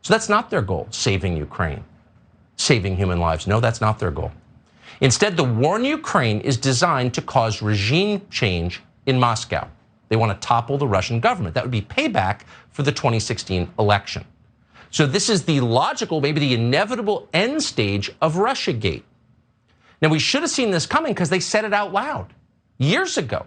So that's not their goal, saving Ukraine, saving human lives. No, that's not their goal. Instead, the war in Ukraine is designed to cause regime change in Moscow. They want to topple the Russian government. That would be payback for the 2016 election. So this is the logical, maybe the inevitable end stage of Russiagate. Now, we should have seen this coming because they said it out loud years ago.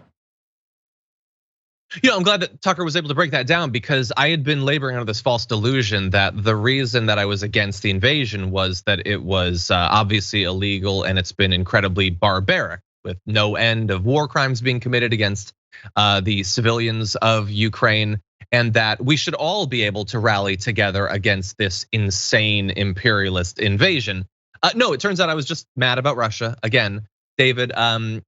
I'm glad that Tucker was able to break that down, because I had been laboring under this false delusion that the reason that I was against the invasion was that it was obviously illegal and it's been incredibly barbaric, with no end of war crimes being committed against the civilians of Ukraine, and that we should all be able to rally together against this insane imperialist invasion. No, it turns out I was just mad about Russia. Again, David,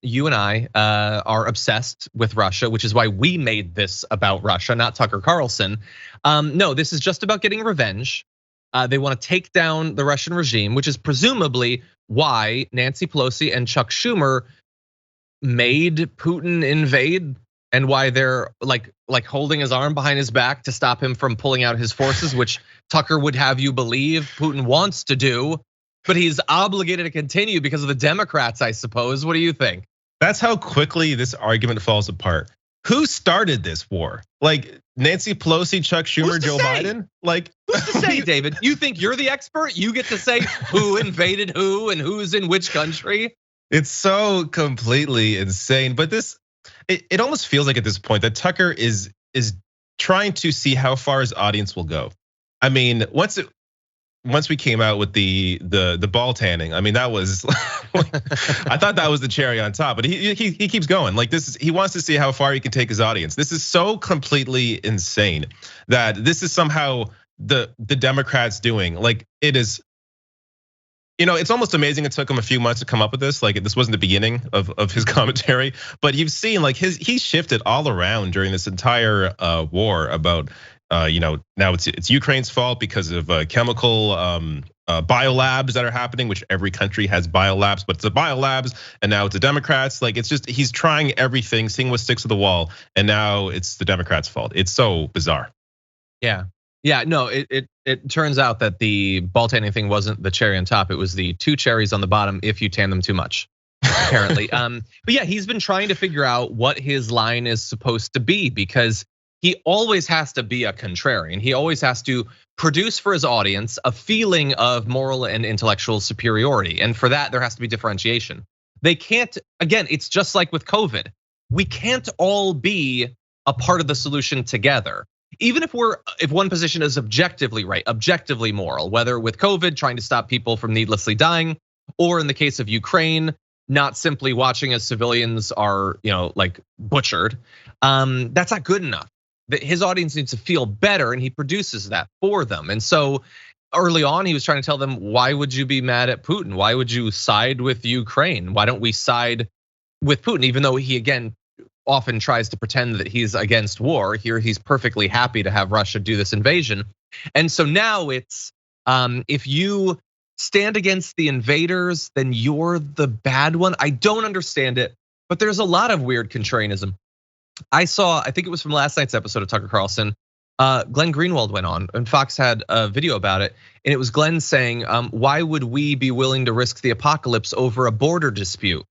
you and I are obsessed with Russia, which is why we made this about Russia, not Tucker Carlson. No, this is just about getting revenge. They want to take down the Russian regime, which is presumably why Nancy Pelosi and Chuck Schumer made Putin invade, and why they're like holding his arm behind his back to stop him from pulling out his forces, which Tucker would have you believe Putin wants to do. But he's obligated to continue because of the Democrats, I suppose. What do you think? That's how quickly this argument falls apart. Who started this war? Like Nancy Pelosi, Chuck Schumer, Joe Biden? Like, who's to say, David? You think you're the expert? You get to say who invaded who and who's in which country? It's so completely insane. But it almost feels like at this point that Tucker is trying to see how far his audience will go. I mean, once we came out with the ball tanning, I mean, that was, I thought that was the cherry on top, but he keeps going. Like he wants to see how far he can take his audience. This is so completely insane that this is somehow the Democrats doing. Like it is, it's almost amazing it took him a few months to come up with this. Like this wasn't the beginning of his commentary, but you've seen like he shifted all around during this entire war about, now it's Ukraine's fault because of chemical biolabs that are happening, which every country has biolabs, but it's the biolabs, and now it's the Democrats. Like it's just he's trying everything, seeing what sticks to the wall, and now it's the Democrats' fault. It's so bizarre. Yeah, no, it turns out that the ball tanning thing wasn't the cherry on top. It was the two cherries on the bottom if you tan them too much, apparently. But yeah, he's been trying to figure out what his line is supposed to be, because he always has to be a contrarian. He always has to produce for his audience a feeling of moral and intellectual superiority. And for that, there has to be differentiation. They can't, again, it's just like with COVID. We can't all be a part of the solution together. Even if one position is objectively right, objectively moral, whether with COVID, trying to stop people from needlessly dying, or in the case of Ukraine, not simply watching as civilians are, like butchered. That's not good enough. His audience needs to feel better, and he produces that for them. And so early on, he was trying to tell them, why would you be mad at Putin? Why would you side with Ukraine? Why don't we side with Putin? Even though he, again, often tries to pretend that he's against war. Here, he's perfectly happy to have Russia do this invasion. And so now it's, if you stand against the invaders, then you're the bad one. I don't understand it, but there's a lot of weird contrarianism. I think it was from last night's episode of Tucker Carlson, Glenn Greenwald went on, and Fox had a video about it. And it was Glenn saying, why would we be willing to risk the apocalypse over a border dispute?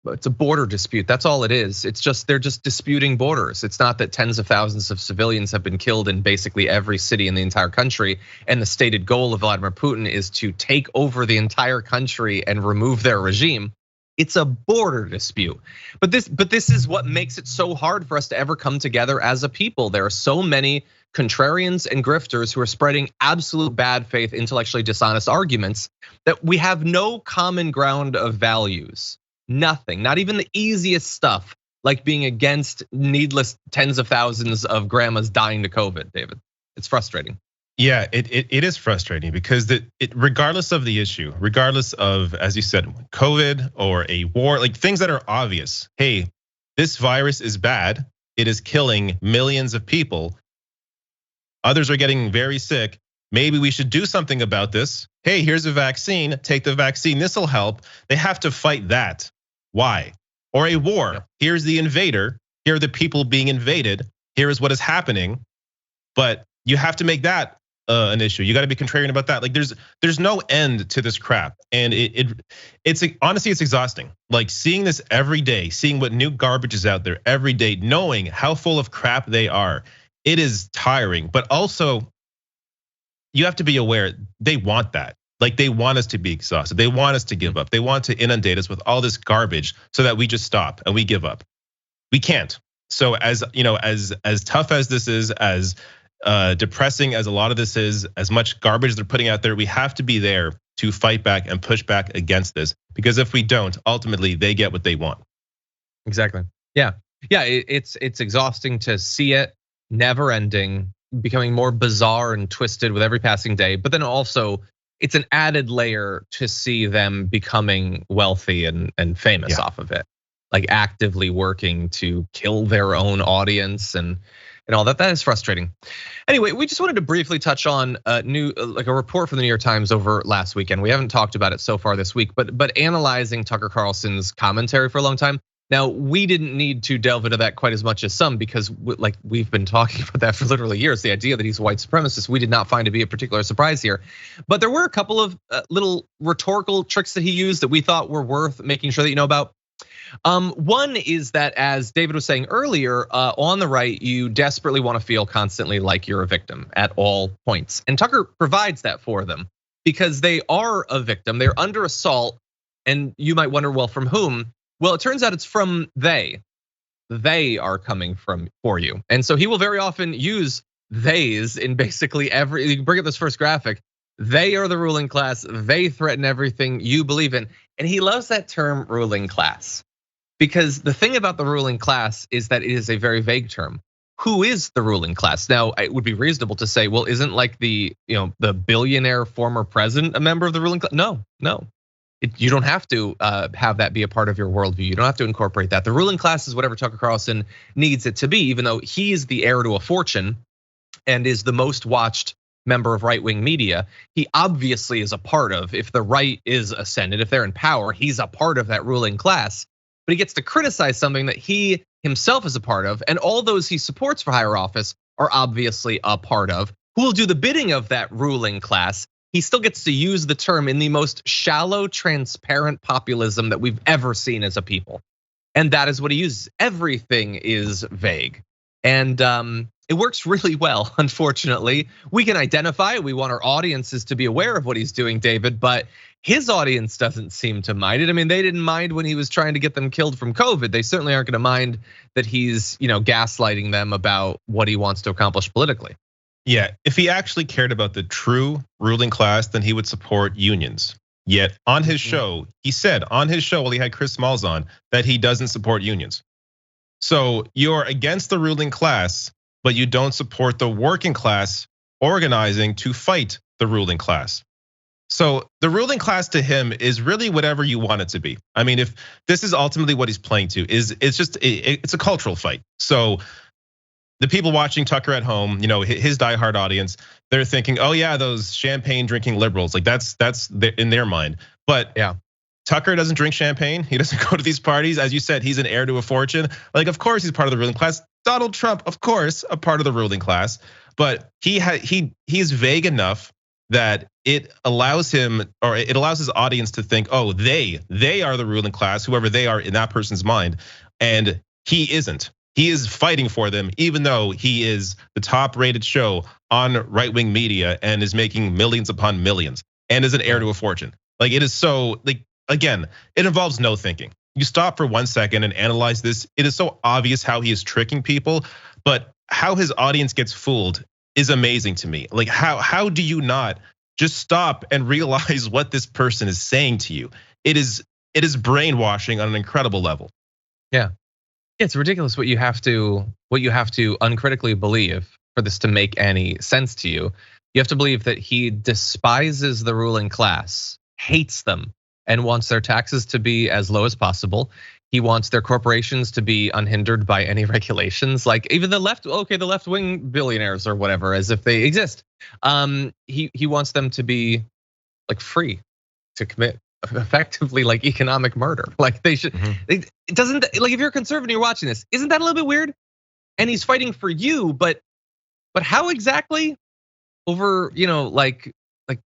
It's a border dispute, that's all it is. It's just, they're just disputing borders. It's not that tens of thousands of civilians have been killed in basically every city in the entire country. And the stated goal of Vladimir Putin is to take over the entire country and remove their regime. It's a border dispute. But this is what makes it so hard for us to ever come together as a people. There are so many contrarians and grifters who are spreading absolute bad faith, intellectually dishonest arguments that we have no common ground of values. Nothing, not even the easiest stuff, like being against needless tens of thousands of grandmas dying to COVID, David. It's frustrating. Yeah, it is frustrating because regardless of the issue, regardless of, as you said, COVID or a war, like things that are obvious. Hey, this virus is bad. It is killing millions of people. Others are getting very sick. Maybe we should do something about this. Hey, here's a vaccine. Take the vaccine. This will help. They have to fight that. Why? Or a war. Yep. Here's the invader. Here are the people being invaded. Here is what is happening. But you have to make that an issue. You got to be contrarian about that. Like there's no end to this crap, and it's honestly it's exhausting. Like seeing this every day, seeing what new garbage is out there every day, knowing how full of crap they are. It is tiring, but also you have to be aware they want that. Like they want us to be exhausted. They want us to give up. They want to inundate us with all this garbage so that we just stop and we give up. We can't. So as you know, as tough as this is, as depressing as a lot of this is, as much garbage they're putting out there, we have to be there to fight back and push back against this. Because if we don't, ultimately they get what they want. Exactly. Yeah. It's exhausting to see it, never ending, becoming more bizarre and twisted with every passing day. But then also, it's an added layer to see them becoming wealthy and famous off of it, like actively working to kill their own audience and all that. That is frustrating. Anyway, we just wanted to briefly touch on a report from the New York Times over last weekend. We haven't talked about it so far this week, but analyzing Tucker Carlson's commentary for a long time. Now, we didn't need to delve into that quite as much as some because like we've been talking about that for literally years. The idea that he's a white supremacist, we did not find to be a particular surprise here. But there were a couple of little rhetorical tricks that he used that we thought were worth making sure that you know about. One is that, as David was saying earlier, on the right, you desperately want to feel constantly like you're a victim at all points. And Tucker provides that for them because they are a victim. They're under assault. And you might wonder, well, from whom? Well, it turns out it's from they. They are coming for you. And so he will very often use theys in basically every, you bring up this first graphic. They are the ruling class. They threaten everything you believe in. And he loves that term ruling class. Because the thing about the ruling class is that it is a very vague term. Who is the ruling class? Now, it would be reasonable to say, well, isn't like the billionaire former president a member of the ruling class? No. You don't have to have that be a part of your worldview. You don't have to incorporate that. The ruling class is whatever Tucker Carlson needs it to be, even though he's the heir to a fortune and is the most watched member of right-wing media. He obviously is a part of, if the right is ascended, if they're in power, he's a part of that ruling class. But he gets to criticize something that he himself is a part of, and all those he supports for higher office are obviously a part of, who will do the bidding of that ruling class. He still gets to use the term in the most shallow, transparent populism that we've ever seen as a people. And that is what he uses. Everything is vague. And it works really well, unfortunately. We can identify it. We want our audiences to be aware of what he's doing, David, but his audience doesn't seem to mind it. I mean, they didn't mind when he was trying to get them killed from COVID. They certainly aren't gonna mind that he's gaslighting them about what he wants to accomplish politically. Yeah, if he actually cared about the true ruling class, then he would support unions. Yet on his show, he said on his show while he had Chris Smalls on that he doesn't support unions. So you're against the ruling class, but you don't support the working class organizing to fight the ruling class. So the ruling class to him is really whatever you want it to be. I mean, if this is ultimately what he's playing to, it's a cultural fight. So the people watching Tucker at home, his diehard audience, they're thinking, oh yeah, those champagne drinking liberals, like that's in their mind. But yeah, Tucker doesn't drink champagne. He doesn't go to these parties. As you said, he's an heir to a fortune. Like, of course he's part of the ruling class. Donald Trump, of course, a part of the ruling class. But he's vague enough that it allows him, or it allows his audience to think, oh, they are the ruling class, whoever they are in that person's mind, and he isn't. He is fighting for them, even though he is the top-rated show on right-wing media and is making millions upon millions and is an heir to a fortune. Like, it is so, like, again, it involves no thinking. You stop for 1 second and analyze this. It is so obvious how he is tricking people, but how his audience gets fooled is amazing to me. Like, how do you not just stop and realize what this person is saying to you? It is brainwashing on an incredible level. Yeah. It's ridiculous what you have to uncritically believe for this to make any sense to you. You have to believe that he despises the ruling class, hates them, and wants their taxes to be as low as possible. He wants their corporations to be unhindered by any regulations, like even the left-wing billionaires or whatever, as if they exist. He wants them to be like free to commit effectively like economic murder. Like they should, it doesn't, like if you're a conservative, you're watching this, isn't that a little bit weird? And he's fighting for you, but how exactly? over, like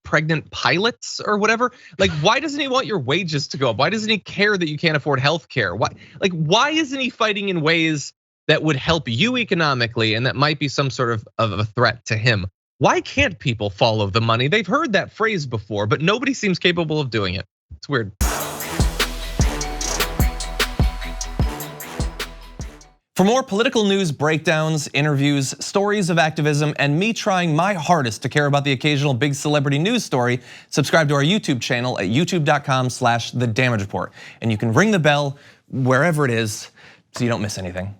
pregnant pilots or whatever? Like, why doesn't he want your wages to go up? Why doesn't he care that you can't afford health care? Why isn't he fighting in ways that would help you economically and that might be some sort of a threat to him? Why can't people follow the money? They've heard that phrase before, but nobody seems capable of doing it. It's weird. For more political news breakdowns, interviews, stories of activism, and me trying my hardest to care about the occasional big celebrity news story, subscribe to our YouTube channel at youtube.com/The Damage Report. And you can ring the bell wherever it is so you don't miss anything.